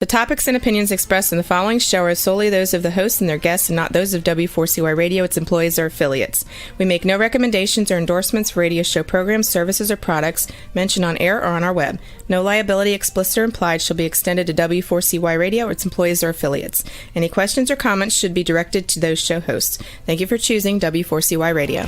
The topics and opinions expressed in the following show are solely those of the hosts and their guests and not those of W4CY Radio, its employees, or affiliates. We make no recommendations or endorsements for radio show programs, services, or products mentioned on air or on our web. No liability, explicit or implied, shall be extended to W4CY Radio or its employees or affiliates. Any questions or comments should be directed to those show hosts. Thank you for choosing W4CY Radio.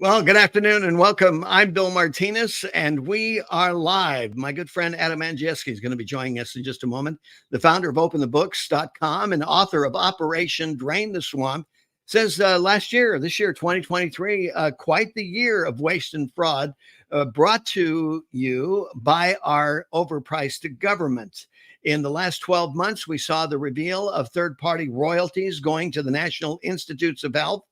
Well, good afternoon and welcome. I'm Bill Martinez, and we are live. My good friend Adam Andrzejewski is going to be joining us in just a moment. The founder of OpenTheBooks.com and author of Operation Drain the Swamp says this year, 2023, quite the year of waste and fraud brought to you by our overpriced government. In the last 12 months, we saw the reveal of third-party royalties going to the National Institutes of Health,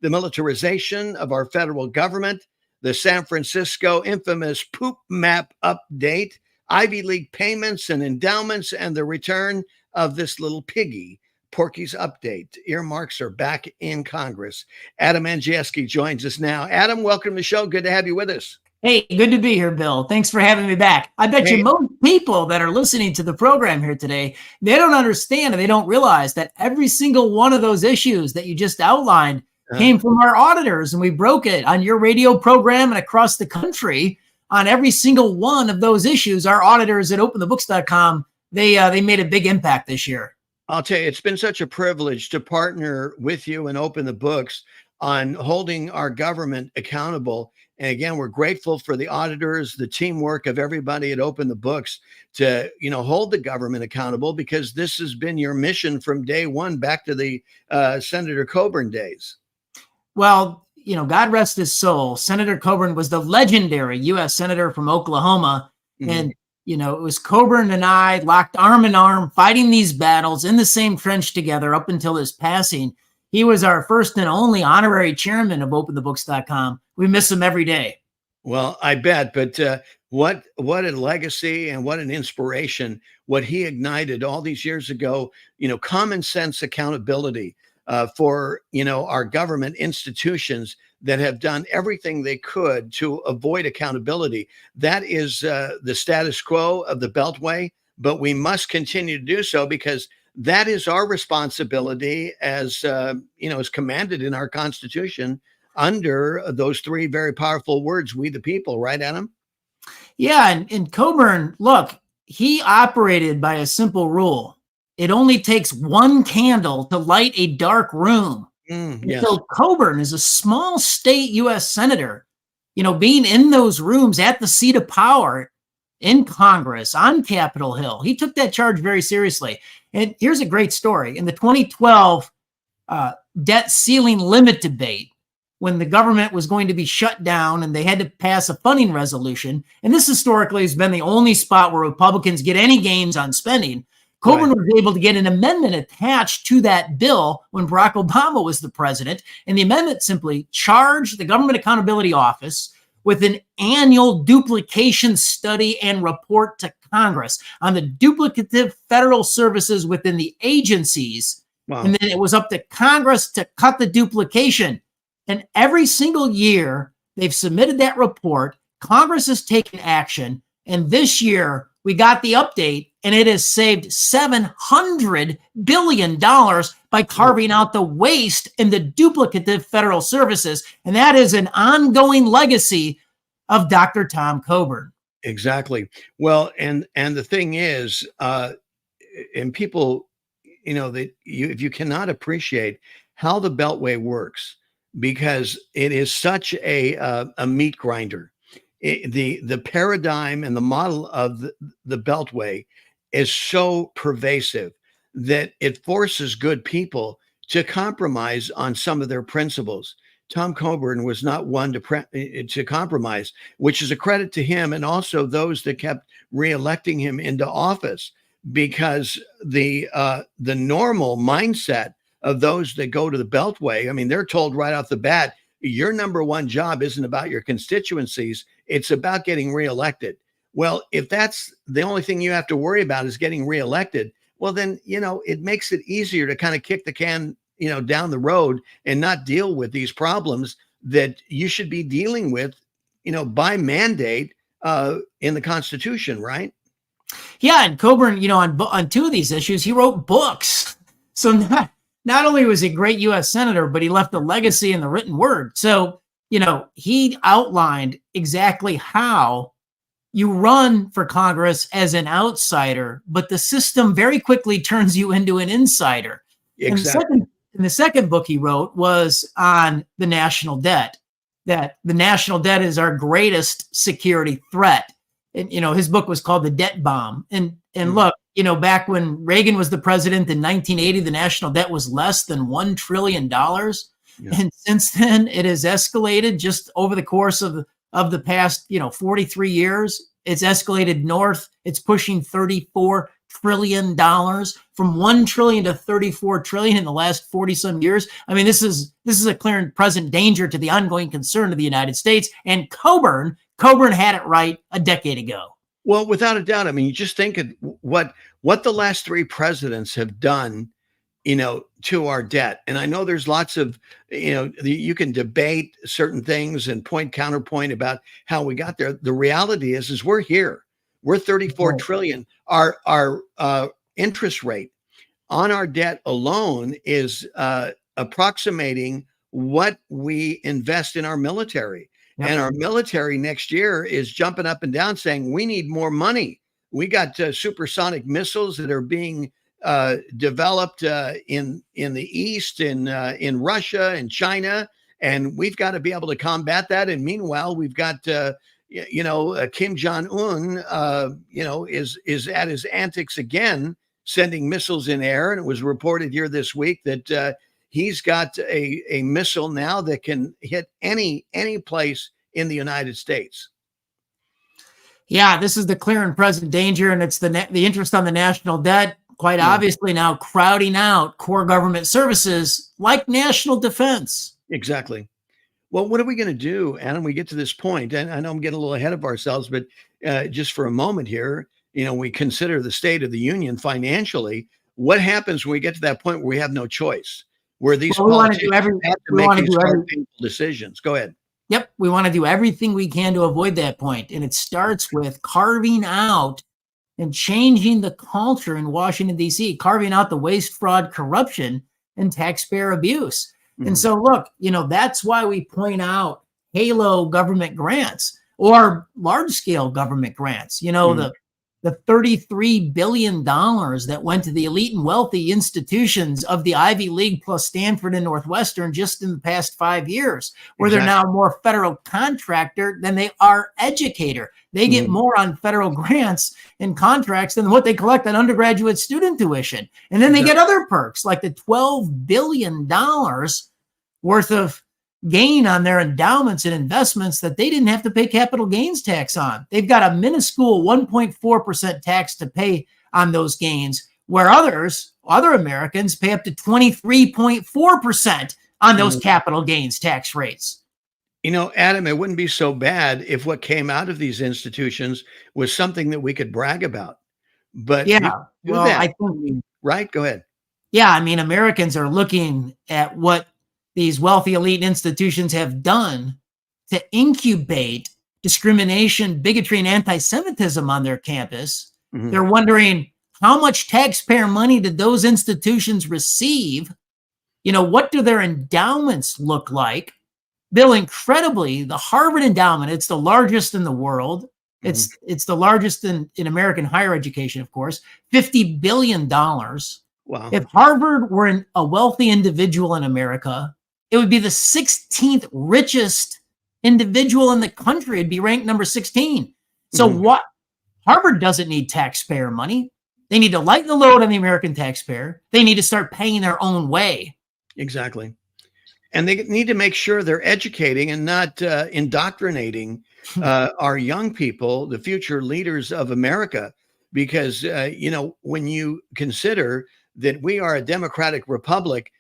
the militarization of our federal government, the San Francisco infamous poop map update, Ivy League payments and endowments, and the return of this little piggy, Porky's update. Earmarks are back in Congress. Adam Andrzejewski joins us now. Adam, welcome to the show. Good to have you with us. Hey, good to be here, Bill. Thanks for having me back. I bet you most people that are listening to the program here today, they don't understand and they don't realize that every single one of those issues that you just outlined came from our auditors, and we broke it on your radio program and across the country on every single one of those issues. Our auditors at OpenTheBooks.com, they made a big impact this year. I'll tell you, it's been such a privilege to partner with you and Open the Books on holding our government accountable. And again, we're grateful for the auditors, the teamwork of everybody at Open the Books to, hold the government accountable, because this has been your mission from day one back to the Senator Coburn days. Well, God rest his soul. Senator Coburn was the legendary U.S. Senator from Oklahoma. Mm-hmm. And, it was Coburn and I locked arm in arm, fighting these battles in the same trench together up until his passing. He was our first and only honorary chairman of OpenTheBooks.com. We miss him every day. Well, I bet. But what a legacy and what an inspiration, what he ignited all these years ago, common sense accountability. For our government institutions that have done everything they could to avoid accountability. That is the status quo of the Beltway, but we must continue to do so, because that is our responsibility as as commanded in our Constitution under those three very powerful words, we the people, right, Adam? Yeah, and Coburn, look, he operated by a simple rule. It only takes one candle to light a dark room. Yes. So Coburn is a small state U.S. senator, being in those rooms at the seat of power in Congress on Capitol Hill. He took that charge very seriously. And here's a great story. In the 2012 debt ceiling limit debate, when the government was going to be shut down and they had to pass a funding resolution, and this historically has been the only spot where Republicans get any gains on spending, Coburn was able to get an amendment attached to that bill when Barack Obama was the president. And the amendment simply charged the Government Accountability Office with an annual duplication study and report to Congress on the duplicative federal services within the agencies. Wow. And then it was up to Congress to cut the duplication. And every single year they've submitted that report. Congress has taken action. And this year we got the update, and it has saved $700 billion by carving out the waste in the duplicative federal services. And that is an ongoing legacy of Dr. Tom Coburn. Exactly. Well, and the thing is, and people, if you cannot appreciate how the Beltway works, because it is such a meat grinder. The paradigm and the model of the Beltway is so pervasive that it forces good people to compromise on some of their principles. Tom Coburn was not one to compromise, which is a credit to him and also those that kept reelecting him into office, because the normal mindset of those that go to the Beltway, I mean, they're told right off the bat, your number one job isn't about your constituencies. It's about getting reelected. Well, if that's the only thing you have to worry about is getting reelected, well, then, it makes it easier to kind of kick the can, down the road and not deal with these problems that you should be dealing with, by mandate in the Constitution, right? Yeah, and Coburn, on two of these issues, he wrote books. So not only was he a great U.S. senator, but he left a legacy in the written word. So, he outlined exactly how you run for Congress as an outsider, but the system very quickly turns you into an insider. Exactly. And the second book he wrote was on the national debt, that the national debt is our greatest security threat. And, his book was called The Debt Bomb. And look, back when Reagan was the president in 1980, the national debt was less than $1 trillion. Yeah. And since then, it has escalated just over the course of the past, 43 years. It's escalated north. It's pushing $34 trillion, from 1 trillion to 34 trillion in the last 40 some years. I mean, this is a clear and present danger to the ongoing concern of the United States. And Coburn had it right a decade ago. Well, without a doubt. I mean, you just think of what the last three presidents have done, to our debt. And I know there's lots of, you can debate certain things and counterpoint about how we got there. The reality is we're here. We're 34 trillion. Our interest rate on our debt alone is approximating what we invest in our military. Yep. And our military next year is jumping up and down saying we need more money. We got supersonic missiles that are being developed in the East, in Russia and China, and we've got to be able to combat that. And meanwhile, we've got Kim Jong-un, is at his antics again, sending missiles in air. And it was reported here this week that he's got a missile now that can hit any place in the United States. Yeah, this is the clear and present danger, and it's the interest on the national debt, quite obviously now crowding out core government services like national defense. Exactly. Well, what are we going to do, Adam? We get to this point, and I know I'm getting a little ahead of ourselves, but just for a moment here, we consider the state of the union financially. What happens when we get to that point where we have no choice, where these politicians have to make these hard, painful decisions? Go ahead. Yep, we want to do everything we can to avoid that point, and it starts with carving out and changing the culture in Washington, D.C., carving out the waste, fraud, corruption, and taxpayer abuse. Mm-hmm. And so, look, that's why we point out halo government grants or large-scale government grants. The $33 billion that went to the elite and wealthy institutions of the Ivy League plus Stanford and Northwestern just in the past 5 years, where they're now more federal contractor than they are educator. They get more on federal grants and contracts than what they collect on undergraduate student tuition. And then they get other perks like the $12 billion worth of gain on their endowments and investments that they didn't have to pay capital gains tax on. They've got a minuscule 1.4% tax to pay on those gains, where other Americans pay up to 23.4% on those capital gains tax rates. Adam, it wouldn't be so bad if what came out of these institutions was something that we could brag about. But I think, right? Go ahead. Yeah, I mean, Americans are looking at what these wealthy elite institutions have done to incubate discrimination, bigotry, and anti-Semitism on their campus. Mm-hmm. They're wondering, how much taxpayer money did those institutions receive? What do their endowments look like? Bill, incredibly, the Harvard endowment, it's the largest in the world. Mm-hmm. It's the largest in American higher education, of course, $50 billion. Wow. If Harvard were a wealthy individual in America, it would be the 16th richest individual in the country. It'd be ranked number 16. So what? Harvard doesn't need taxpayer money. They need to lighten the load on the American taxpayer. They need to start paying their own way. Exactly. And they need to make sure they're educating and not indoctrinating our young people, the future leaders of America. Because, when you consider that we are a democratic republic,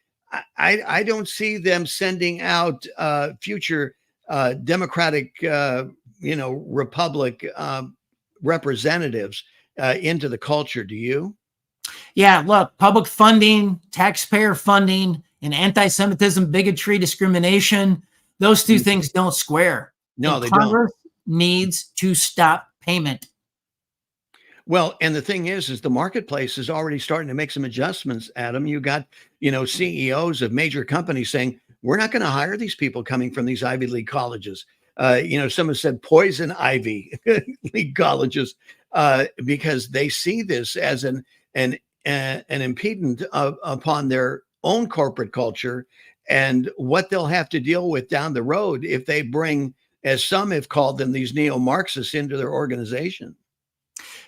I don't see them sending out future democratic, republic representatives into the culture. Do you? Yeah, look, public funding, taxpayer funding, and anti-Semitism, bigotry, discrimination, those two things don't square. No, and they Congress don't. needs to stop payment. Well, and the thing is the marketplace is already starting to make some adjustments, Adam. You got, CEOs of major companies saying, we're not going to hire these people coming from these Ivy League colleges. Someone said poison Ivy League colleges because they see this as an impediment upon their own corporate culture and what they'll have to deal with down the road if they bring, as some have called them, these neo-Marxists into their organization.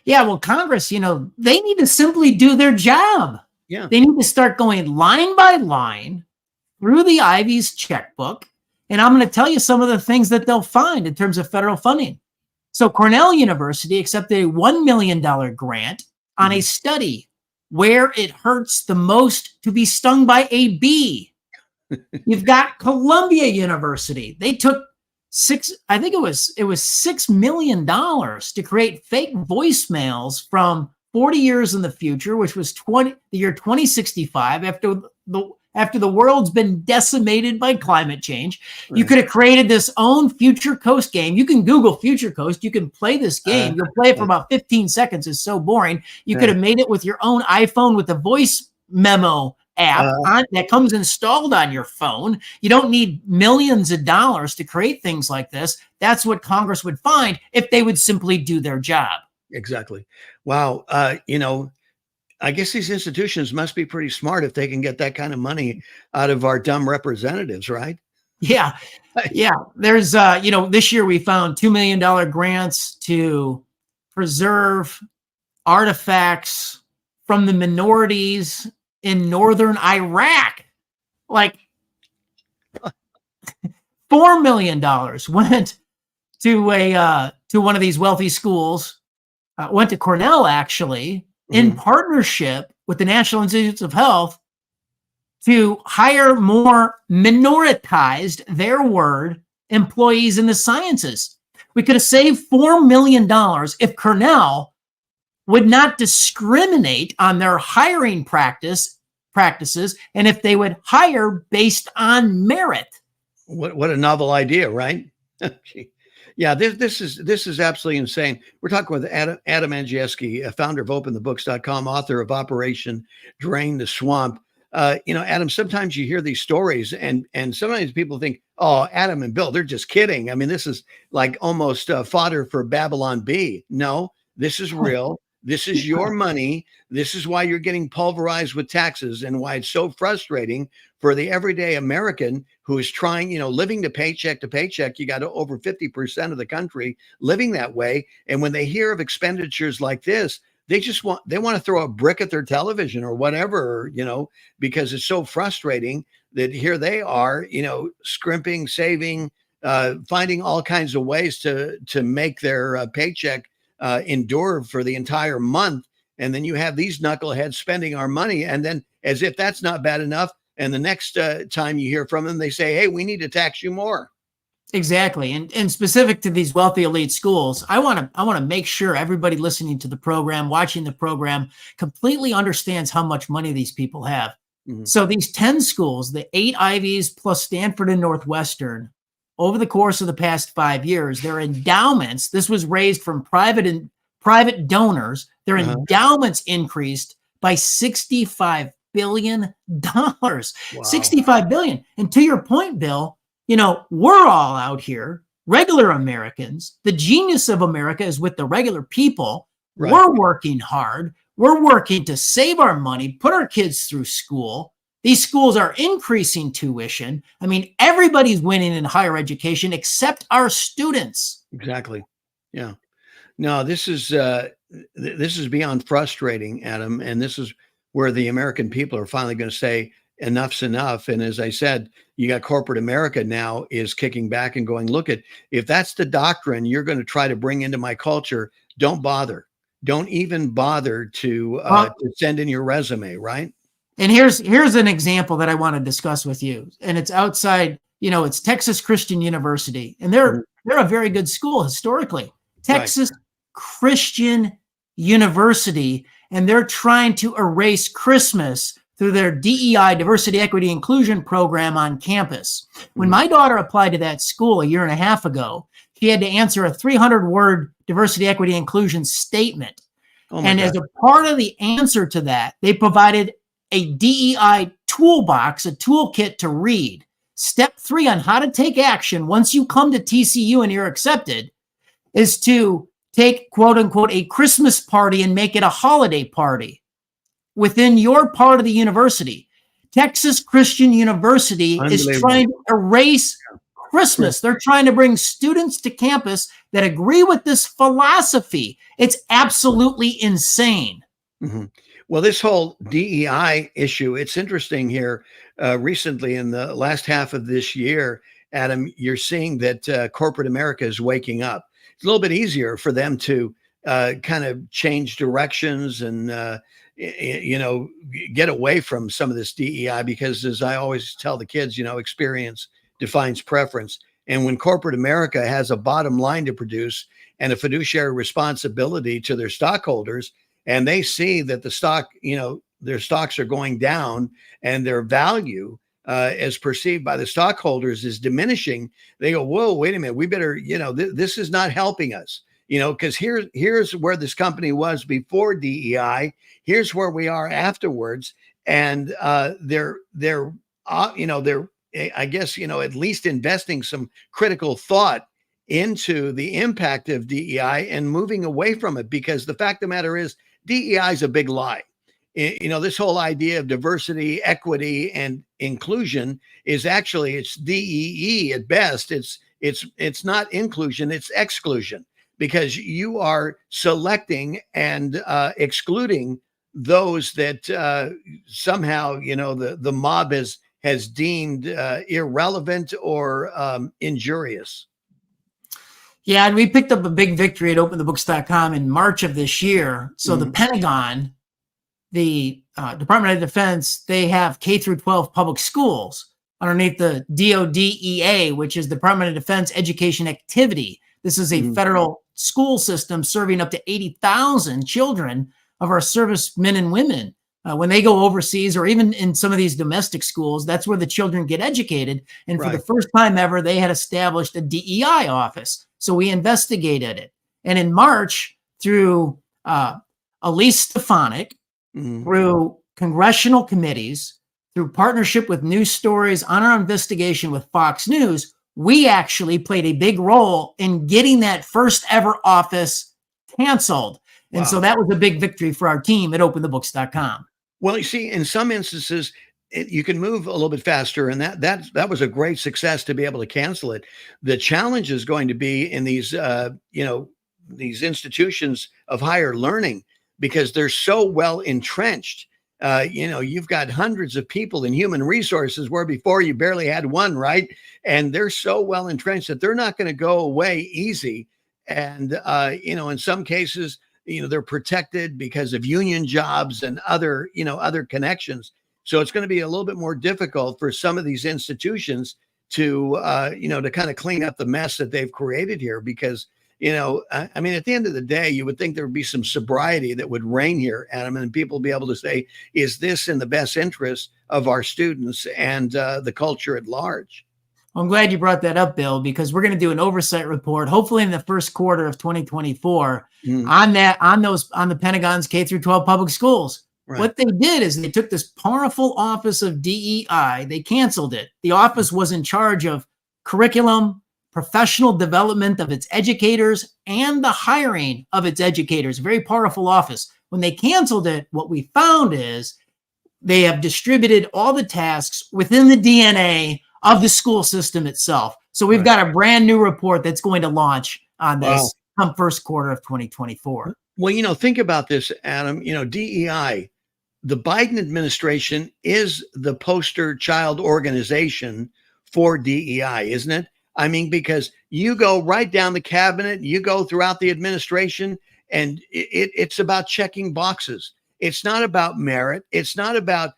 Yeah, well, Congress, they need to simply do their job. Yeah. They need to start going line by line through the Ivy's checkbook. And I'm going to tell you some of the things that they'll find in terms of federal funding. So Cornell University accepted a $1 million grant on a study where it hurts the most to be stung by a bee. You've got Columbia University. They took $6 million to create fake voicemails from 40 years in the future, which was the year 2065, after the world's been decimated by climate change. Right. You could have created this own Future Coast game. You can Google Future Coast. You can play this game. You'll play it for about 15 seconds. It's so boring. You could have made it with your own iPhone with a voice memo app that comes installed on your phone. You don't need millions of dollars to create things like this. That's what Congress would find if they would simply do their job. Exactly. Wow. I guess these institutions must be pretty smart if they can get that kind of money out of our dumb representatives, right? Yeah. Yeah. There's, this year we found $2 million grants to preserve artifacts from the minorities in northern Iraq. Like $4 million went to one of these wealthy schools, went to Cornell actually, in partnership with the National Institutes of Health to hire more minoritized, their word, employees in the sciences. We could have saved $4 million if Cornell would not discriminate on their hiring practices and if they would hire based on merit. What a novel idea, right? Yeah, this is absolutely insane. We're talking with Adam Andrzejewski, founder of OpenTheBooks.com, author of Operation Drain the Swamp. Adam, sometimes you hear these stories and sometimes people think, oh, Adam and Bill, they're just kidding. I mean, this is like almost fodder for Babylon Bee. No, this is real. This is your money. This is why you're getting pulverized with taxes and why it's so frustrating for the everyday American who is trying, living to paycheck. You got over 50% of the country living that way. And when they hear of expenditures like this, they want to throw a brick at their television or whatever, because it's so frustrating that here they are, scrimping, saving, finding all kinds of ways to make their paycheck endure for the entire month. And then you have these knuckleheads spending our money. And then as if that's not bad enough. And the next time you hear from them, they say, hey, we need to tax you more. Exactly. And specific to these wealthy elite schools, I want to make sure everybody listening to the program, watching the program, completely understands how much money these people have. Mm-hmm. So these 10 schools, the 8 Ivies plus Stanford and Northwestern, over the course of the past 5 years, their endowments, this was raised from private donors, their endowments increased by $65 billion. Wow. $65 billion. And to your point, Bill, we're all out here, regular Americans. The genius of America is with the regular people. Right. We're working hard. We're working to save our money, put our kids through school. These schools are increasing tuition. I mean, everybody's winning in higher education except our students. Exactly. Yeah. No, this is beyond frustrating, Adam. And this is where the American people are finally going to say enough's enough. And as I said, you got corporate America now is kicking back and going, look, if that's the doctrine you're going to try to bring into my culture, don't bother. Don't even bother to send in your resume, right? And here's an example that I want to discuss with you. And it's outside, it's Texas Christian University. And they're a very good school historically. Texas Christian university, and they're trying to erase Christmas through their DEI, diversity, equity, inclusion program on campus. When my daughter applied to that school a year and a half ago, she had to answer a 300-word diversity, equity, inclusion statement. And as a part of the answer to that, they provided a DEI toolbox, a toolkit to read. Step 3 on how to take action once you come to TCU and you're accepted is to take, quote unquote, a Christmas party and make it a holiday party within your part of the university. Texas Christian University is trying to erase Christmas. They're trying to bring students to campus that agree with this philosophy. It's absolutely insane. Mm-hmm. Well, this whole DEI issue, it's interesting here. Recently, in the last half of this year, Adam, you're seeing that corporate America is waking up. It's a little bit easier for them to kind of change directions and, get away from some of this DEI, because as I always tell the kids, experience defines preference. And when corporate America has a bottom line to produce and a fiduciary responsibility to their stockholders, and they see that the stock, their stocks are going down and their value as perceived by the stockholders is diminishing, they go, whoa, wait a minute, we better, this is not helping us, because here's where this company was before DEI. Here's where we are afterwards. And they're I guess, at least investing some critical thought into the impact of DEI and moving away from it, because the fact of the matter is DEI is a big lie. This whole idea of diversity, equity, and inclusion is actually, it's DEE at best. It's not inclusion, it's exclusion, because you are selecting and excluding those that somehow, the mob has deemed irrelevant or injurious. Yeah, and we picked up a big victory at openthebooks.com in March of this year. So the Pentagon, the Department of Defense, they have K through 12 public schools underneath the DODEA, which is Department of Defense Education Activity. This is a federal school system serving up to 80,000 children of our servicemen and women. When they go overseas, or even in some of these domestic schools, that's where the children get educated. And for the first time ever, they had established a DEI office. So we investigated it. And in March, through Elise Stefanik, through congressional committees, through partnership with News Stories on our investigation with Fox News, we actually played a big role in getting that first ever office canceled. And so that was a big victory for our team at openthebooks.com. Well, you see, in some instances, you can move a little bit faster, and that was a great success to be able to cancel it. The challenge is going to be in these, these institutions of higher learning, because they're so well entrenched. You've got hundreds of people in human resources where before you barely had one, right? And they're so well entrenched that they're not going to go away easy. And, in some cases, they're protected because of union jobs and other connections. So it's going to be a little bit more difficult for some of these institutions to, to kind of clean up the mess that they've created here, because, at the end of the day, you would think there would be some sobriety that would reign here, Adam, and people be able to say, is this in the best interest of our students and the culture at large? I'm glad you brought that up, Bill, because we're going to do an oversight report, hopefully in the first quarter of 2024, on the Pentagon's K through 12 public schools. Right. What they did is they took this powerful office of DEI, they canceled it. The office was in charge of curriculum, professional development of its educators, and the hiring of its educators. Very powerful office. When they canceled it, what we found is they have distributed all the tasks within the DNA of the school system itself. So we've got a brand new report that's going to launch on this come first quarter of 2024. Well, think about this, Adam. DEI, the Biden administration is the poster child organization for DEI, isn't it? Because you go right down the cabinet, you go throughout the administration, and it's about checking boxes. It's not about merit. It's not about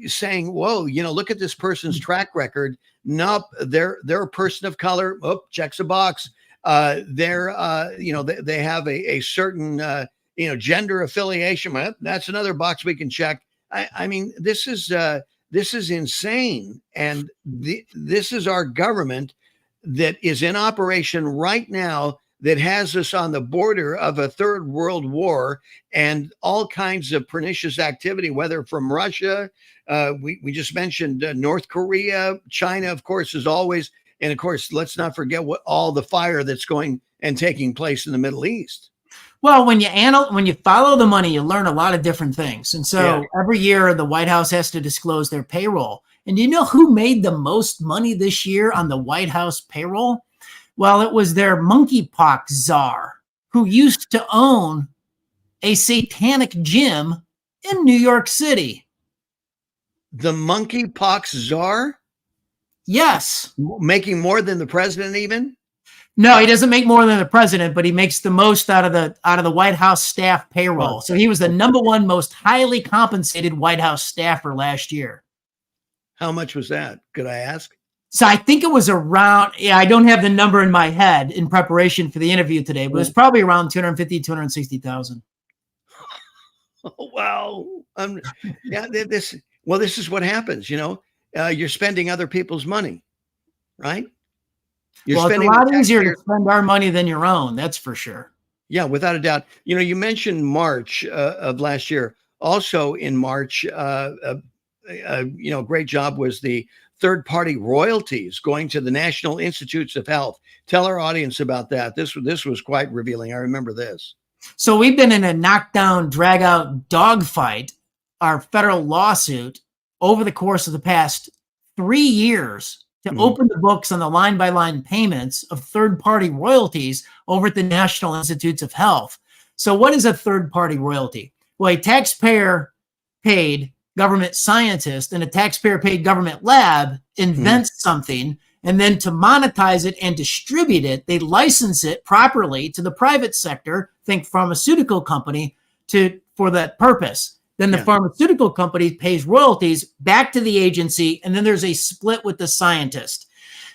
saying, whoa, look at this person's track record. Nope, they're a person of color. Oh, checks a box. they have a certain, gender affiliation. Well, that's another box we can check. I mean, this is insane. And this is our government that is in operation right now, that has us on the border of a third world war and all kinds of pernicious activity, whether from Russia, we just mentioned North Korea, China, of course, is always, and of course, let's not forget what all the fire that's going and taking place in the Middle East. Well, when you follow the money, you learn a lot of different things. And so every year the White House has to disclose their payroll. And do you know who made the most money this year on the White House payroll? Well, it was their monkeypox czar, who used to own a satanic gym in New York City. The monkeypox czar? Yes. Making more than the president even? No, he doesn't make more than the president, but he makes the most out of the White House staff payroll. So he was the number one most highly compensated White House staffer last year. How much was that? Could I ask? So I think it was around, I don't have the number in my head in preparation for the interview today, but it was probably around 250, 260,000. Oh, wow. This is what happens, you're spending other people's money, right? It's a lot easier to spend our money than your own. That's for sure. Yeah, without a doubt. You mentioned March of last year. Also in March, great job was the third-party royalties going to the National Institutes of Health. Tell our audience about that. This was quite revealing. I remember this. So we've been in a knockdown, drag-out dogfight, our federal lawsuit, over the course of the past 3 years to open the books on the line-by-line payments of third-party royalties over at the National Institutes of Health. So what is a third-party royalty? Well, a taxpayer-paid government scientist and a taxpayer-paid government lab invents something, and then to monetize it and distribute it, they license it properly to the private sector, think pharmaceutical company, for that purpose. Then the pharmaceutical company pays royalties back to the agency, and then there's a split with the scientist.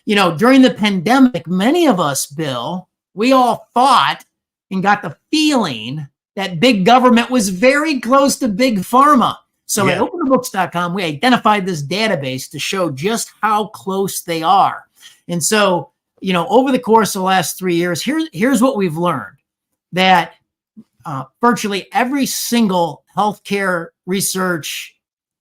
During the pandemic, many of us, Bill, we all thought and got the feeling that big government was very close to big pharma. So at openthebooks.com, we identified this database to show just how close they are. And so, over the course of the last 3 years, here's what we've learned, that virtually every single healthcare research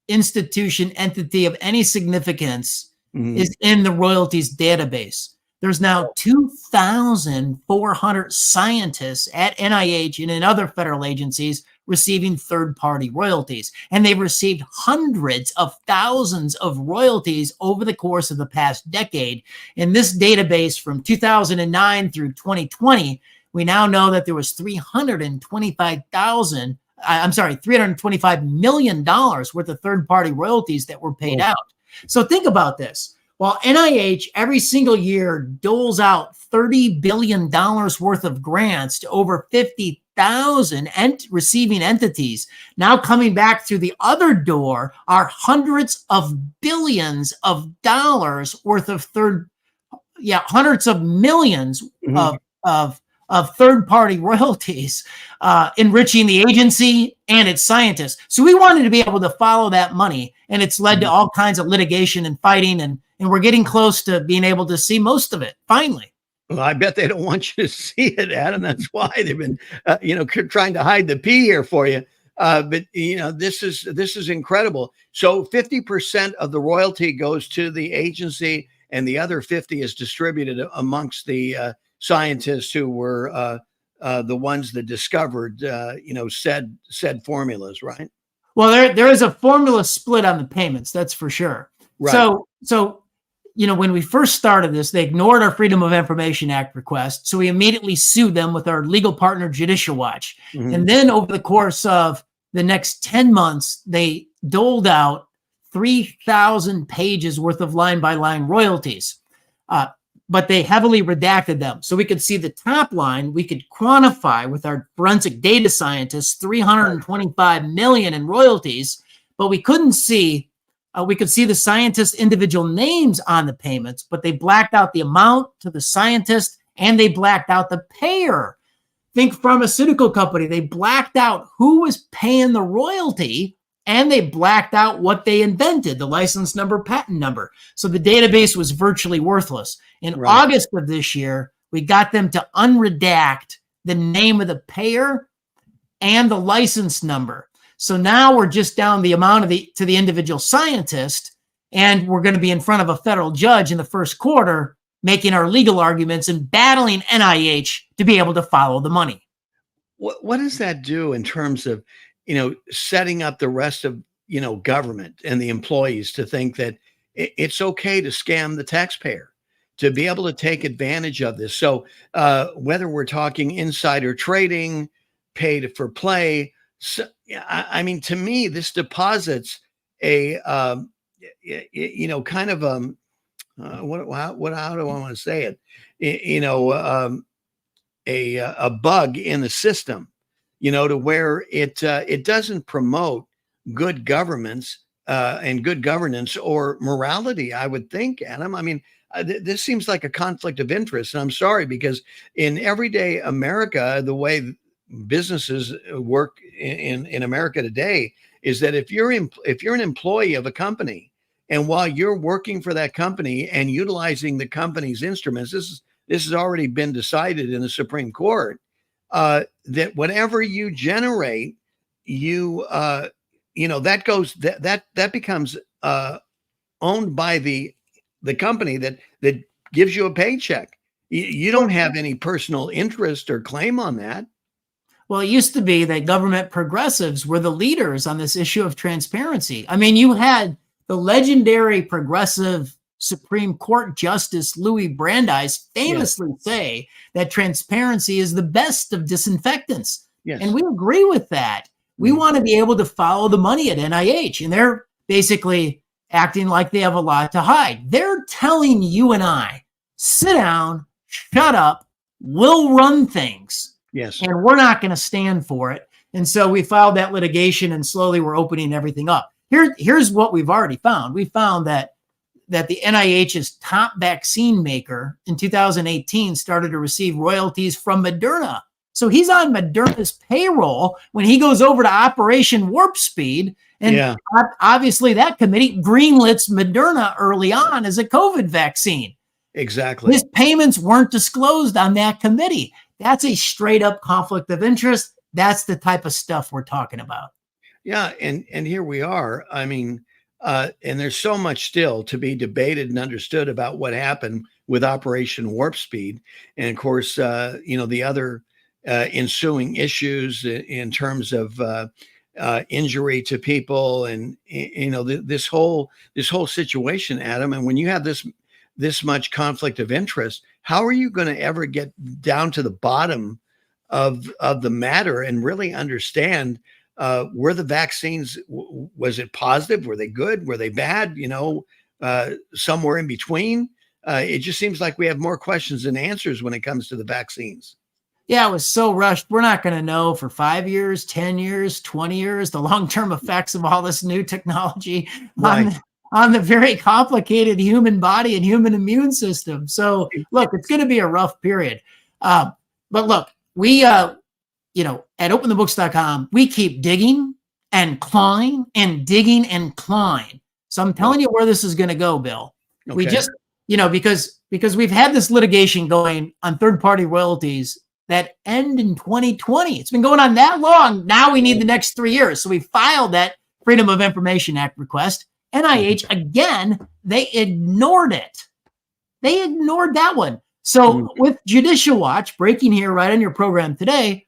institution, entity of any significance is in the royalties database. There's now 2,400 scientists at NIH and in other federal agencies receiving third-party royalties. And they've received hundreds of thousands of royalties over the course of the past decade. In this database from 2009 through 2020, we now know that there was $325 million worth of third-party royalties that were paid out. So think about this. While NIH every single year doles out $30 billion worth of grants to over 50,000 receiving entities, now coming back through the other door are hundreds of billions of dollars worth of hundreds of millions of third-party royalties, enriching the agency and its scientists. So we wanted to be able to follow that money, and it's led to all kinds of litigation and fighting, and we're getting close to being able to see most of it, finally. Well, I bet they don't want you to see it, Adam. That's why they've been, trying to hide the P here for you. But this is incredible. So 50% of the royalty goes to the agency, and the other 50 is distributed amongst the scientists who were the ones that discovered, said formulas, right? Well, there is a formula split on the payments, that's for sure. Right. So when we first started this, they ignored our Freedom of Information Act request. So we immediately sued them with our legal partner, Judicial Watch. And then over the course of the next 10 months, they doled out 3,000 pages worth of line-by-line royalties. But they heavily redacted them. So we could see the top line, we could quantify with our forensic data scientists, 325 million in royalties, but we couldn't see, we could see the scientists' individual names on the payments, but they blacked out the amount to the scientist and they blacked out the payer. Think pharmaceutical company. They blacked out who was paying the royalty, and they blacked out what they invented, the license number, patent number. So the database was virtually worthless. In August of this year, we got them to unredact the name of the payer and the license number. So now we're just down the amount to the individual scientist, and we're going to be in front of a federal judge in the first quarter making our legal arguments and battling NIH to be able to follow the money. What does that do in terms of, setting up the rest of, government and the employees to think that it's okay to scam the taxpayer, to be able to take advantage of this? So whether we're talking insider trading, paid for play, I mean, to me, this deposits a, kind of how do I want to say it? A bug in the system, to where it doesn't promote good governments and good governance or morality, I would think, Adam. I mean, this seems like a conflict of interest. And I'm sorry, because in everyday America, the way businesses work in America today is that if you're an employee of a company, and while you're working for that company and utilizing the company's instruments, this has already been decided in the Supreme Court, that whatever you generate, that becomes owned by the company that gives you a paycheck. You don't have any personal interest or claim on that. Well, it used to be that government progressives were the leaders on this issue of transparency. I mean, you had the legendary progressive Supreme Court Justice Louis Brandeis famously say that transparency is the best of disinfectants. Yes. And we agree with that. We want to be able to follow the money at NIH, and they're basically acting like they have a lot to hide. They're telling you and I, sit down, shut up, we'll run things. Yes. And we're not going to stand for it. And so we filed that litigation, and slowly we're opening everything up. Here's what we've already found. We found that the NIH's top vaccine maker in 2018 started to receive royalties from Moderna. So he's on Moderna's payroll when he goes over to Operation Warp Speed. And obviously that committee greenlits Moderna early on as a COVID vaccine. Exactly. His payments weren't disclosed on that committee. That's a straight up conflict of interest. That's the type of stuff we're talking about. Yeah. And here we are. I mean, and there's so much still to be debated and understood about what happened with Operation Warp Speed. And of course, the other ensuing issues in terms of injury to people and, this whole situation, Adam. And when you have this much conflict of interest, how are you going to ever get down to the bottom of the matter and really understand were the vaccines, was it positive? Were they good? Were they bad? Somewhere in between. It just seems like we have more questions than answers when it comes to the vaccines. Yeah, it was so rushed. We're not going to know for 5 years, 10 years, 20 years, the long-term effects of all this new technology on the very complicated human body and human immune system. So look, it's going to be a rough period. But look, we, at openthebooks.com, we keep digging and clawing and digging and clawing. So I'm telling you where this is going to go, Bill. Okay. We just, because we've had this litigation going on third-party royalties that end in 2020. It's been going on that long. Now we need the next 3 years. So we filed that Freedom of Information Act request. NIH, again, they ignored it. They ignored that one. So with Judicial Watch breaking here right on your program today,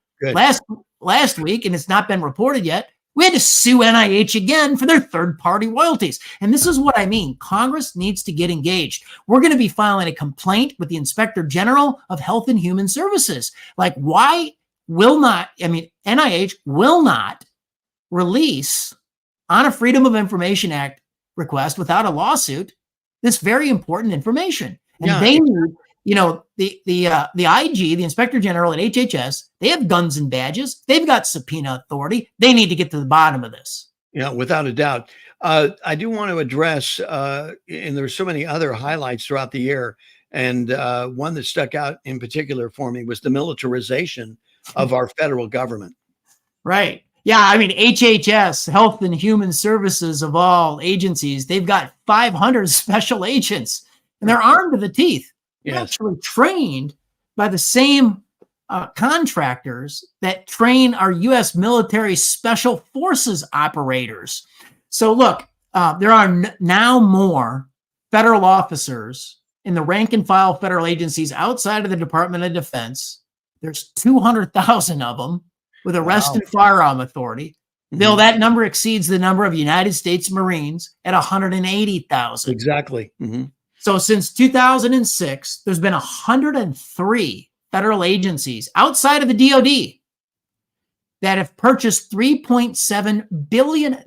last week, and it's not been reported yet, we had to sue NIH again for their third-party royalties. And this is what I mean. Congress needs to get engaged. We're going to be filing a complaint with the Inspector General of Health and Human Services. Like, NIH will not release on a Freedom of Information Act request without a lawsuit this very important information. And they need, the IG, the Inspector General at HHS, they have guns and badges. They've got subpoena authority. They need to get to the bottom of this. Yeah, without a doubt. I do want to address, and there's so many other highlights throughout the year, And one that stuck out in particular for me was the militarization of our federal government. Right. Yeah. I mean, HHS, Health and Human Services of all agencies, they've got 500 special agents and they're armed to the teeth. They're Yes. actually trained by the same contractors that train our U.S. military special forces operators. So look, there are now more federal officers in the rank and file federal agencies outside of the Department of Defense. There's 200,000 of them with arrest and firearm authority. Bill, that number exceeds the number of United States Marines at 180,000. Exactly. So since 2006, there's been 103 federal agencies outside of the DoD that have purchased $3.7 billion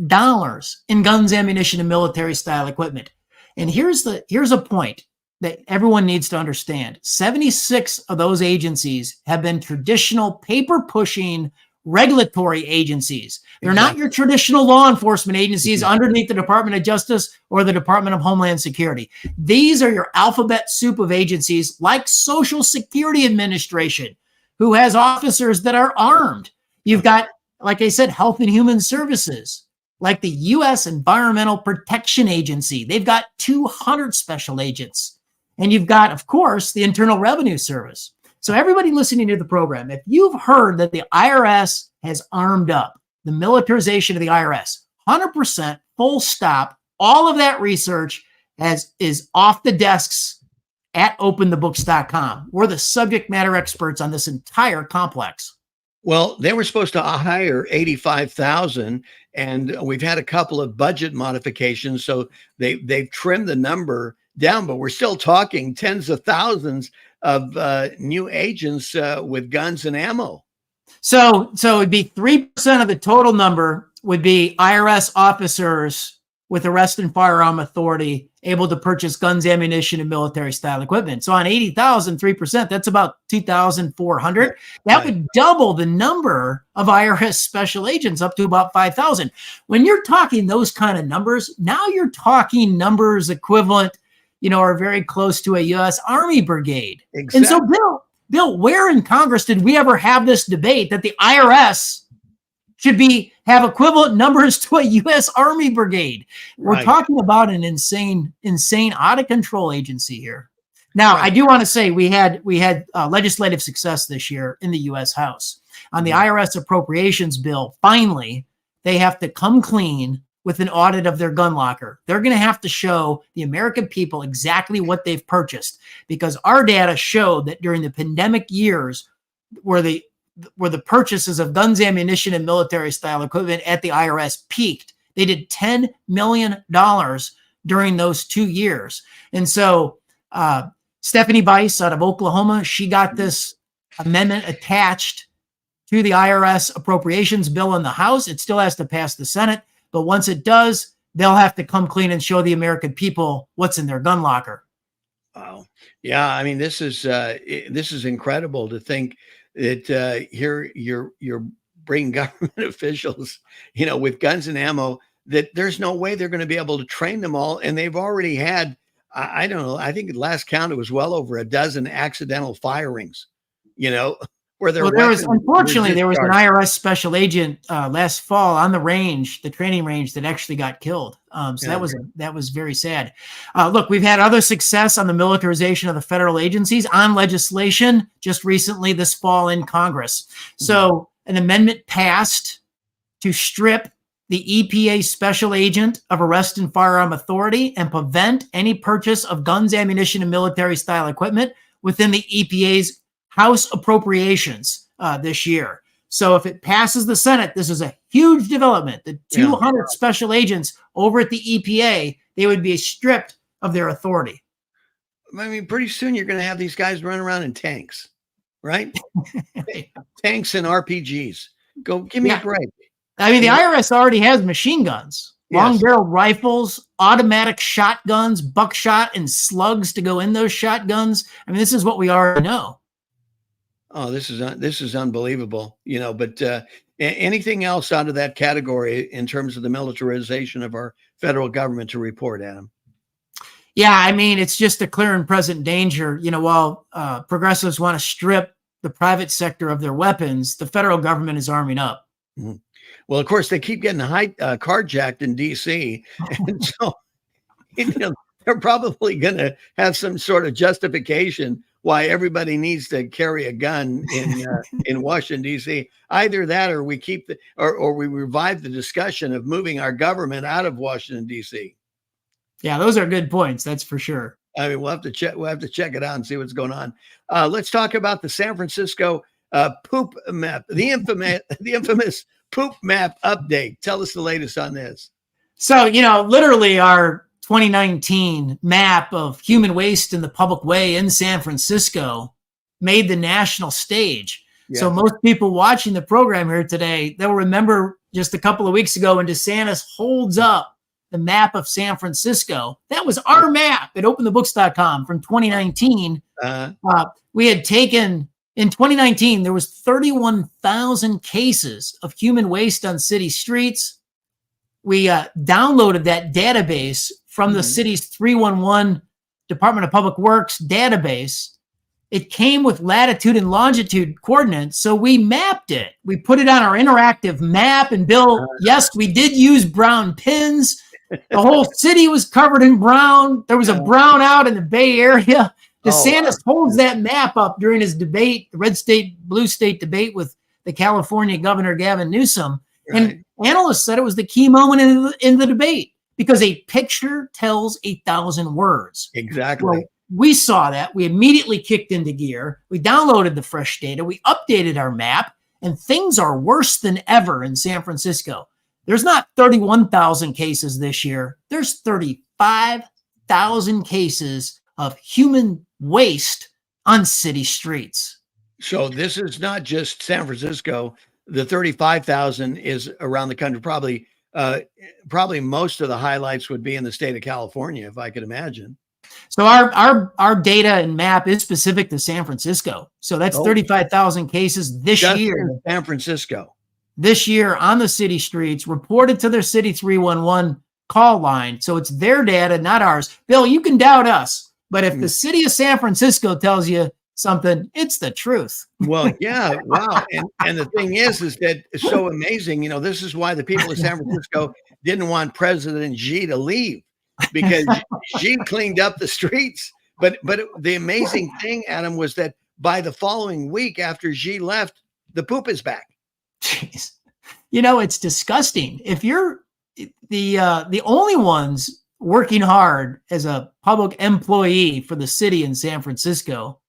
in guns, ammunition, and military style equipment. And here's a point that everyone needs to understand. 76 of those agencies have been traditional paper pushing regulatory agencies. They're not your traditional law enforcement agencies underneath the Department of Justice or the Department of Homeland Security. These are your alphabet soup of agencies like Social Security Administration, who has officers that are armed. You've got, like I said, Health and Human Services, like the U.S. Environmental Protection Agency. They've got 200 special agents. And you've got, of course, the Internal Revenue Service. So everybody listening to the program, if you've heard that the IRS has armed up, the militarization of the IRS, 100%, full stop, all of that research is off the desks at openthebooks.com. We're the subject matter experts on this entire complex. Well, they were supposed to hire 85,000, and we've had a couple of budget modifications, so they've trimmed the number down, but we're still talking tens of thousands of new agents with guns and ammo. So it'd be 3% of the total number would be IRS officers with arrest and firearm authority able to purchase guns, ammunition, and military style equipment. So on 80,000, 3%, that's about 2,400. That would double the number of IRS special agents up to about 5,000. When you're talking those kind of numbers, now you're talking numbers equivalent, are very close to a U.S. Army brigade. Exactly. And so, Bill, where in Congress did we ever have this debate that the IRS should have equivalent numbers to a U.S. Army brigade? We're talking about an insane, out of control agency here. Now, I do want to say we had legislative success this year in the U.S. House on the IRS appropriations bill. Finally, they have to come clean with an audit of their gun locker. They're going to have to show the American people exactly what they've purchased, because our data showed that during the pandemic years where the purchases of guns, ammunition, and military style equipment at the IRS peaked, they did $10 million during those 2 years. And so Stephanie Bice out of Oklahoma, she got this amendment attached to the IRS appropriations bill in the House. It still has to pass the Senate. But once it does, they'll have to come clean and show the American people what's in their gun locker. Wow. Yeah. I mean, this is incredible to think that here you're bringing government officials, with guns and ammo, that there's no way they're going to be able to train them all. And they've already had, I don't know, I think at last count, it was well over a dozen accidental firings, where there was an IRS special agent last fall on the training range that actually got killed. That was very sad. Look, we've had other success on the militarization of the federal agencies on legislation just recently this fall in Congress. So an amendment passed to strip the EPA special agent of arrest and firearm authority and prevent any purchase of guns, ammunition, and military style equipment within the EPA's House appropriations this year. So if it passes the Senate, this is a huge development. The 200 special agents over at the EPA, they would be stripped of their authority. I mean, pretty soon you're going to have these guys running around in tanks, right? Tanks and RPGs. Go, give me a break. I mean, the IRS already has machine guns, long-barreled rifles, automatic shotguns, buckshot, and slugs to go in those shotguns. I mean, this is what we already know. Oh, this is unbelievable, but anything else out of that category in terms of the militarization of our federal government to report, Adam? Yeah, I mean, it's just a clear and present danger. While progressives want to strip the private sector of their weapons, the federal government is arming up. Mhm. Well, of course, they keep getting carjacked in D.C., and so they're probably going to have some sort of justification why everybody needs to carry a gun in Washington D.C. Either that, or we keep or we revive the discussion of moving our government out of Washington D.C. Yeah, those are good points. That's for sure. I mean, we'll have to check it out and see what's going on. Let's talk about the San Francisco poop map, the infamous poop map update. Tell us the latest on this. So, literally our 2019 map of human waste in the public way in San Francisco made the national stage. Yeah. So most people watching the program here today, they'll remember just a couple of weeks ago when DeSantis holds up the map of San Francisco. That was our map at openthebooks.com from 2019. We had taken, in 2019, there was 31,000 cases of human waste on city streets. We downloaded that database from the city's 311 Department of Public Works database. It came with latitude and longitude coordinates, so we mapped it. We put it on our interactive map, and Bill, yes, we did use brown pins. The whole city was covered in brown. There was a brownout in the Bay Area. DeSantis holds that map up during his debate, the red state, blue state debate with the California governor, Gavin Newsom. Right. And analysts said it was the key moment in the debate because a picture tells 1,000 words. Exactly. Well, we saw that. We immediately kicked into gear. We downloaded the fresh data. We updated our map, and things are worse than ever in San Francisco. There's not 31,000 cases this year. There's 35,000 cases of human waste on city streets. So this is not just San Francisco. The 35,000 is around the country. Probably most of the highlights would be in the state of California, if I could imagine. So our data and map is specific to San Francisco. So that's 35,000 cases this year. In San Francisco. This year on the city streets, reported to their city 311 call line. So it's their data, not ours. Bill, you can doubt us, but if the city of San Francisco tells you something, it's the truth. Well, yeah, wow. And the thing is that it's so amazing. This is why the people of San Francisco didn't want President Xi to leave, because Xi cleaned up the streets. But the amazing thing, Adam, was that by the following week after Xi left, the poop is back. Jeez. It's disgusting. If you're the only ones working hard as a public employee for the city in San Francisco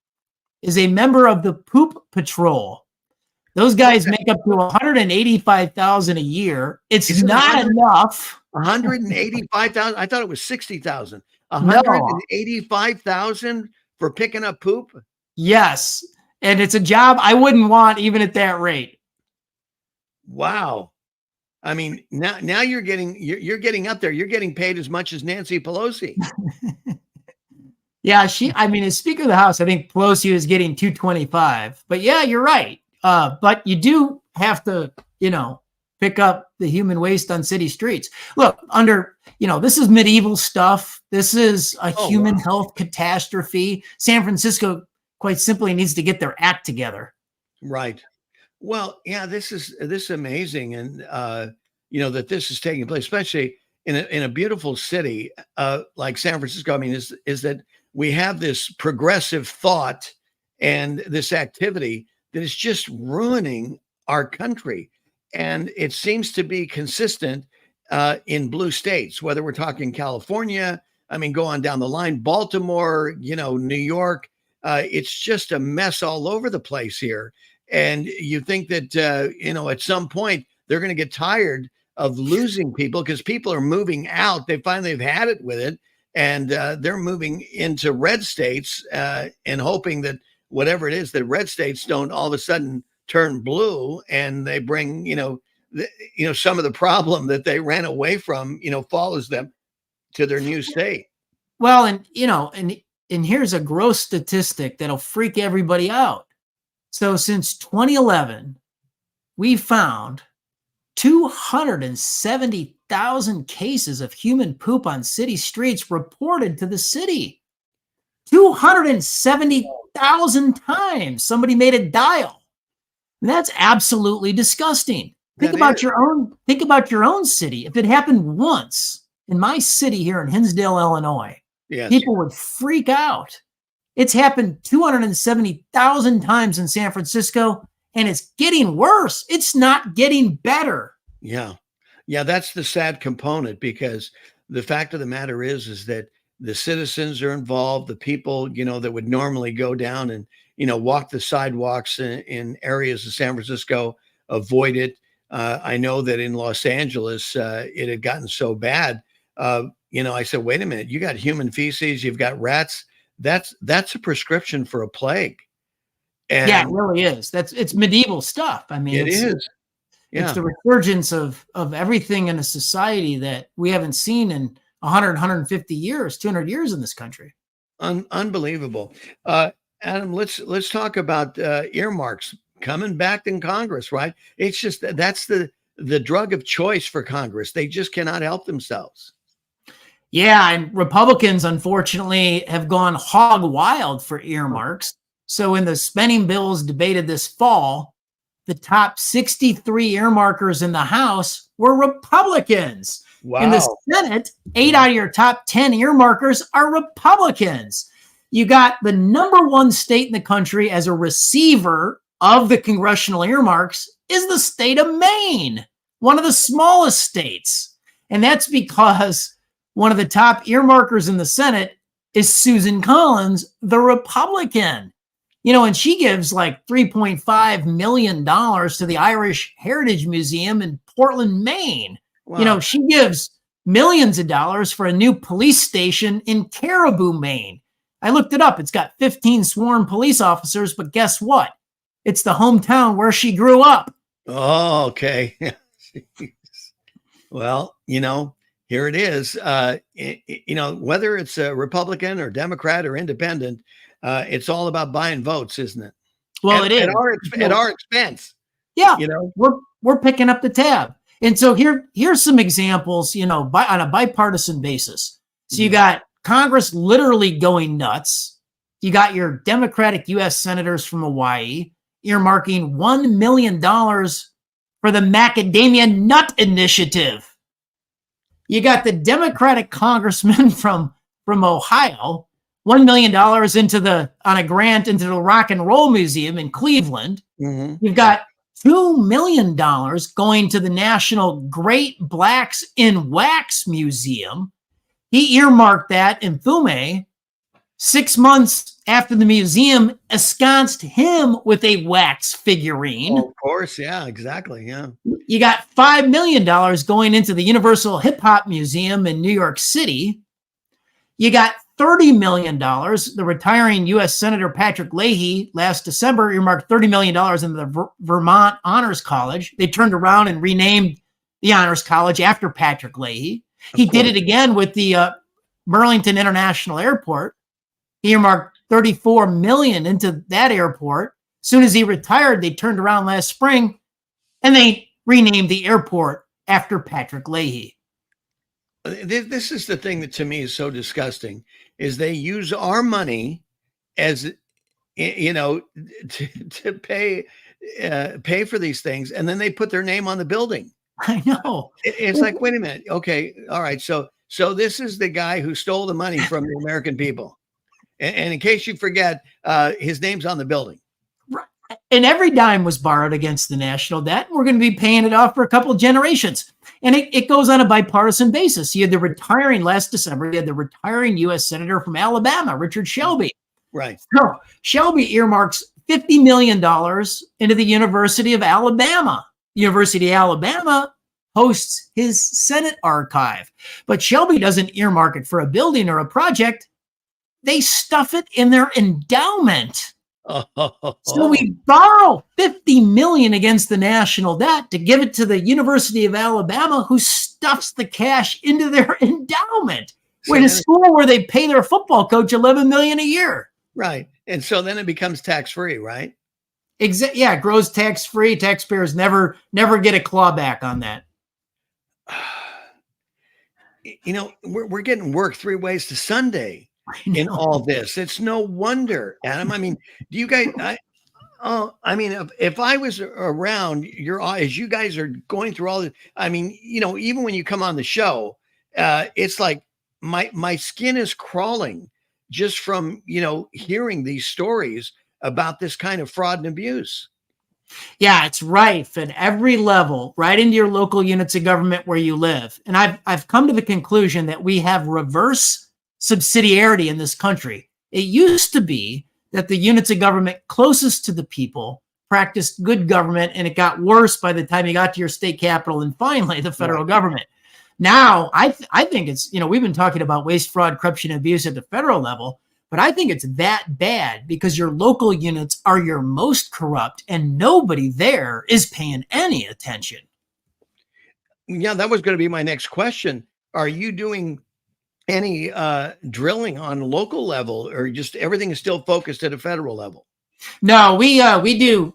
is a member of the Poop Patrol. Those guys make up to $185,000 a year. It's not enough. 185,000. I thought it was 60,000. 185,000 for picking up poop. Yes, and it's a job I wouldn't want even at that rate. Wow. I mean, now you're getting up there. You're getting paid as much as Nancy Pelosi. Yeah, as Speaker of the House, I think Pelosi is getting $225. But yeah, you're right. But you do have to, pick up the human waste on city streets. Look, this is medieval stuff. This is a human health catastrophe. San Francisco, quite simply, needs to get their act together. Right. Well, yeah, this is amazing, and that this is taking place, especially in a beautiful city like San Francisco. I mean, is that we have this progressive thought and this activity that is just ruining our country, and it seems to be consistent in blue states. Whether we're talking California, go on down the line, Baltimore, New York. It's just a mess all over the place here. And you think that, at some point they're going to get tired of losing people because people are moving out. They've had it with it. And they're moving into red states and hoping that whatever it is, that red states don't all of a sudden turn blue and they bring, some of the problem that they ran away from, follows them to their new state. Well, and here's a gross statistic that'll freak everybody out. So since 2011, we found 270,000 cases of human poop on city streets reported to the city. 270,000 times somebody made a dial. And that's absolutely disgusting. Think about your own city. If it happened once in my city here in Hinsdale, Illinois, people would freak out. It's happened 270,000 times in San Francisco, and it's getting worse. It's not getting better. Yeah. Yeah, that's the sad component, because the fact of the matter is that the citizens are involved, the people, that would normally go down and, walk the sidewalks in areas of San Francisco, avoid it. I know that in Los Angeles, it had gotten so bad. I said, wait a minute, you got human feces, you've got rats. That's a prescription for a plague. And yeah, it really is. It's medieval stuff. I mean, it is. Yeah. It's the resurgence of everything in a society that we haven't seen in 100, 150 years, 200 years in this country. Unbelievable. Adam, let's talk about earmarks coming back in Congress, right? It's just that's the drug of choice for Congress. They just cannot help themselves. Yeah, and Republicans, unfortunately, have gone hog wild for earmarks. So in the spending bills debated this fall, the top 63 earmarkers in the House were Republicans. Wow. In the Senate, 8 out of your top 10 earmarkers are Republicans. You got the number one state in the country as a receiver of the congressional earmarks is the state of Maine, one of the smallest states. And that's because one of the top earmarkers in the Senate is Susan Collins, the Republican. And she gives like $3.5 million to the Irish Heritage Museum in Portland, Maine. Wow. She gives millions of dollars for a new police station in Caribou, Maine. I looked it up. It's got 15 sworn police officers, but guess what? It's the hometown where she grew up. Oh, okay. Well, here it is. Whether it's a Republican or Democrat or independent, it's all about buying votes, isn't it? Well, it is at our expense. Yeah, we're picking up the tab, and so here's some examples. On a bipartisan basis. So you got Congress literally going nuts. You got your Democratic U.S. senators from Hawaii earmarking $1 million for the Macadamia Nut Initiative. You got the Democratic congressman from Ohio, $1 million on a grant into the Rock and Roll Museum in Cleveland. Mm-hmm. You've got $2 million going to the National Great Blacks in Wax Museum. He earmarked that in Fume. 6 months after the museum ensconced him with a wax figurine. Oh, of course. Yeah, exactly. Yeah. You got $5 million going into the Universal Hip Hop Museum in New York City. You got $30 million. The retiring U.S. Senator Patrick Leahy last December earmarked $30 million into the Vermont Honors College. They turned around and renamed the Honors College after Patrick Leahy. He did it again with the Burlington International Airport. He earmarked $34 million into that airport. As soon as he retired, they turned around last spring and they renamed the airport after Patrick Leahy. This is the thing that to me is so disgusting, is they use our money as, to pay for these things. And then they put their name on the building. I know. It's like, wait a minute. Okay. All right. So this is the guy who stole the money from the American people. And in case you forget, his name's on the building. Right. And every dime was borrowed against the national debt. We're going to be paying it off for a couple of generations. And it goes on a bipartisan basis. You had last December, you had the retiring U.S. Senator from Alabama, Richard Shelby. Right. So Shelby earmarks $50 million into the University of Alabama. University of Alabama hosts his Senate archive. But Shelby doesn't earmark it for a building or a project. They stuff it in their endowment. So we borrow $50 million against the national debt to give it to the University of Alabama, who stuffs the cash into their endowment. We're in a school where they pay their football coach $11 million a year. Right. And so then it becomes tax-free, right? Yeah, it grows tax-free. Taxpayers never get a clawback on that. You know, we're getting work 3 ways to Sunday in all this. It's no wonder, Adam. I mean, do you guys? I mean, if I was around as you guys are going through all this, I mean, you know, even when you come on the show, it's like my skin is crawling just from, you know, hearing these stories about this kind of fraud and abuse. Yeah, it's rife at every level, right into your local units of government where you live. And I've come to the conclusion that we have reverse subsidiarity in this country. It used to be that the units of government closest to the people practiced good government, and it got worse by the time you got to your state capital and finally the federal government. Now, I think it's, you know, we've been talking about waste, fraud, corruption, abuse at the federal level, but I think it's that bad because your local units are your most corrupt and nobody there is paying any attention. Yeah, that was going to be my next question. Are you doing any drilling on local level, or just everything is still focused at a federal level? No, we do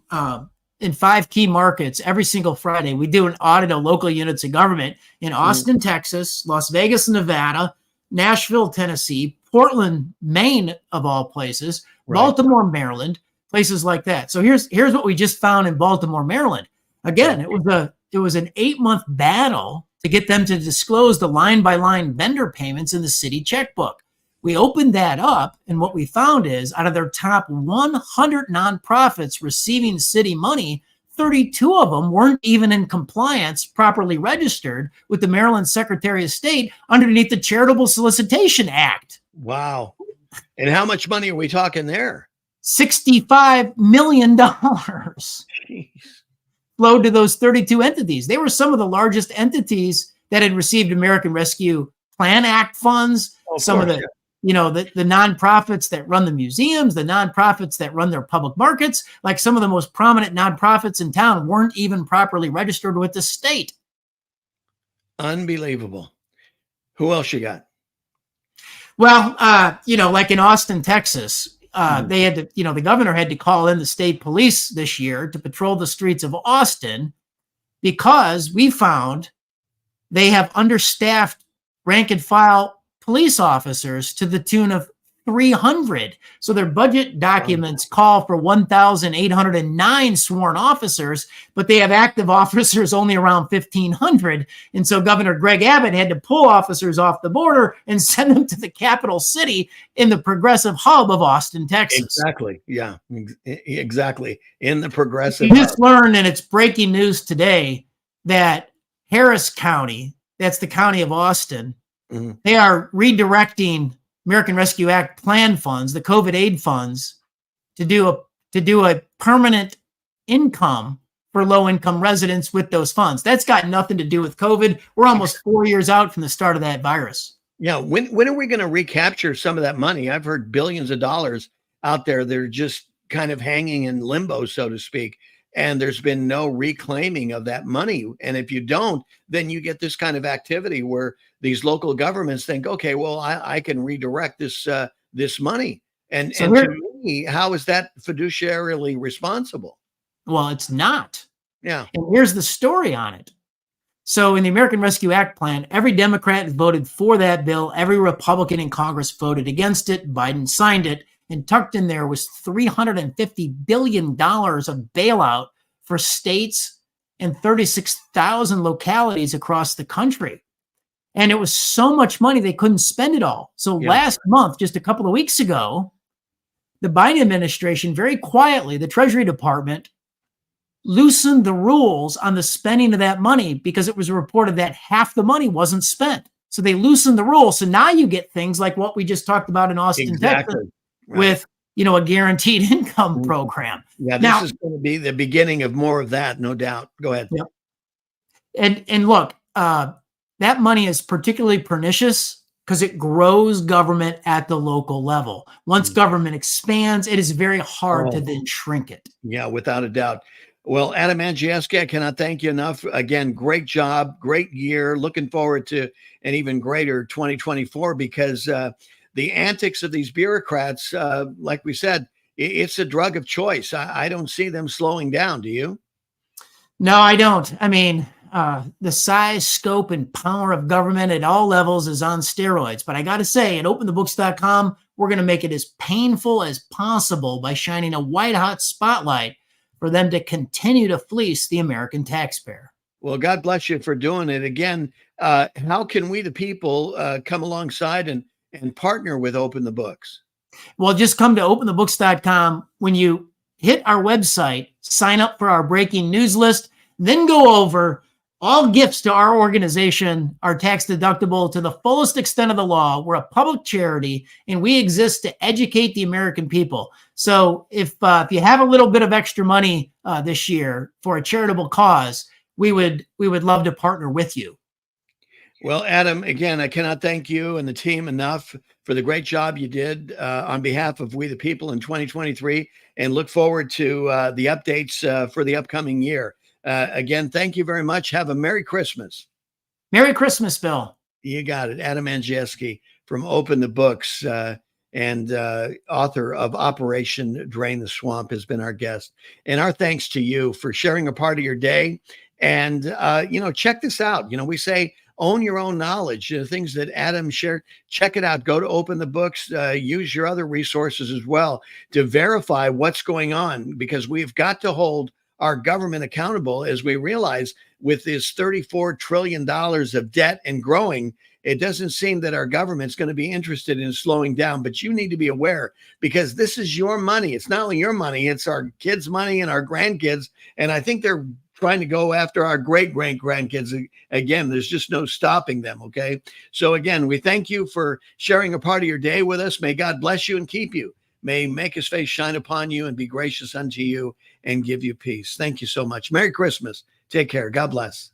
in 5 key markets every single Friday. We do an audit of local units of government in Austin, Texas, Las Vegas, Nevada, Nashville, Tennessee, Portland, Maine, of all places, Baltimore, Maryland, places like that. So here's what we just found in Baltimore, Maryland. Again, it was an 8-month battle to get them to disclose the line-by-line vendor payments in the city checkbook. We opened that up, and what we found is out of their top 100 nonprofits receiving city money, 32 of them weren't even in compliance, properly registered with the Maryland Secretary of State underneath the Charitable Solicitation Act. Wow. And how much money are we talking there? $65 million flowed to those 32 entities. They were some of the largest entities that had received American Rescue Plan Act funds. Some of the, you know, the nonprofits that run the museums, the nonprofits that run their public markets, like some of the most prominent nonprofits in town weren't even properly registered with the state. Unbelievable. Who else you got? Well, you know, like in Austin, Texas, they had to, you know, the governor had to call in the state police this year to patrol the streets of Austin because we found they have understaffed rank and file police officers to the tune of 300. So their budget documents call for 1,809 sworn officers, but they have active officers only around 1,500. And so Governor Greg Abbott had to pull officers off the border and send them to the capital city in the progressive hub of Austin, Texas. Exactly. Yeah, exactly. In the progressive You just learned, and it's breaking news today, that Harris County, that's the county of Austin, they are redirecting American Rescue Act plan funds, the COVID aid funds, to do a permanent income for low-income residents with those funds. That's got nothing to do with COVID. We're almost 4 years out from the start of that virus. Yeah. When are we going to recapture some of that money? I've heard billions of dollars out there. They're just kind of hanging in limbo, so to speak. And there's been no reclaiming of that money. And if you don't, then you get this kind of activity where these local governments think, okay, well, I can redirect this money. And to me, how is that fiduciarily responsible? Well, it's not. Yeah. And here's the story on it. So in the American Rescue Act plan, every Democrat voted for that bill. Every Republican in Congress voted against it. Biden signed it. And tucked in there was $350 billion of bailout for states and 36,000 localities across the country. And it was so much money, they couldn't spend it all. So last month, just a couple of weeks ago, the Biden administration, very quietly, the Treasury Department, loosened the rules on the spending of that money because it was reported that half the money wasn't spent. So they loosened the rules. So now you get things like what we just talked about in Austin, Texas. With, you know, a guaranteed income program. Yeah, this is going to be the beginning of more of that, no doubt. Go ahead. Yep. And look, that money is particularly pernicious because it grows government at the local level. Once government expands, it is very hard to then shrink it. Yeah, without a doubt. Well, Adam Andrzejewski, I cannot thank you enough. Again, great job, great year. Looking forward to an even greater 2024 because the antics of these bureaucrats, like we said, it's a drug of choice. I don't see them slowing down. Do you? No, I don't. I mean, the size, scope, and power of government at all levels is on steroids. But I got to say, at openthebooks.com, we're going to make it as painful as possible by shining a white-hot spotlight for them to continue to fleece the American taxpayer. Well, God bless you for doing it. Again, how can we, the people, come alongside and partner with Open the Books? Well, just come to openthebooks.com. When you hit our website, sign up for our breaking news list, then go over. All gifts to our organization are tax deductible to the fullest extent of the law. We're a public charity, and we exist to educate the American people. So if you have a little bit of extra money this year for a charitable cause, we would love to partner with you. Well, Adam, again, I cannot thank you and the team enough for the great job you did on behalf of We the People in 2023, and look forward to the updates for the upcoming year. Again, thank you very much. Have a Merry Christmas. Merry Christmas, Bill. You got it. Adam Andrzejewski from Open the Books and author of Operation Drain the Swamp has been our guest. And our thanks to you for sharing a part of your day. And, check this out. We say, own your own knowledge, the things that Adam shared. Check it out. Go to Open the Books. Use your other resources as well to verify what's going on, because we've got to hold our government accountable, as we realize with this $34 trillion of debt and growing. It doesn't seem that our government's going to be interested in slowing down, but you need to be aware, because this is your money. It's not only your money, it's our kids' money and our grandkids. And I think they're trying to go after our great-grandkids again. There's just no stopping them. Okay. So again, we thank you for sharing a part of your day with us. May God bless you and keep you. May make his face shine upon you and be gracious unto you and give you peace. Thank you so much. Merry Christmas. Take care. God bless.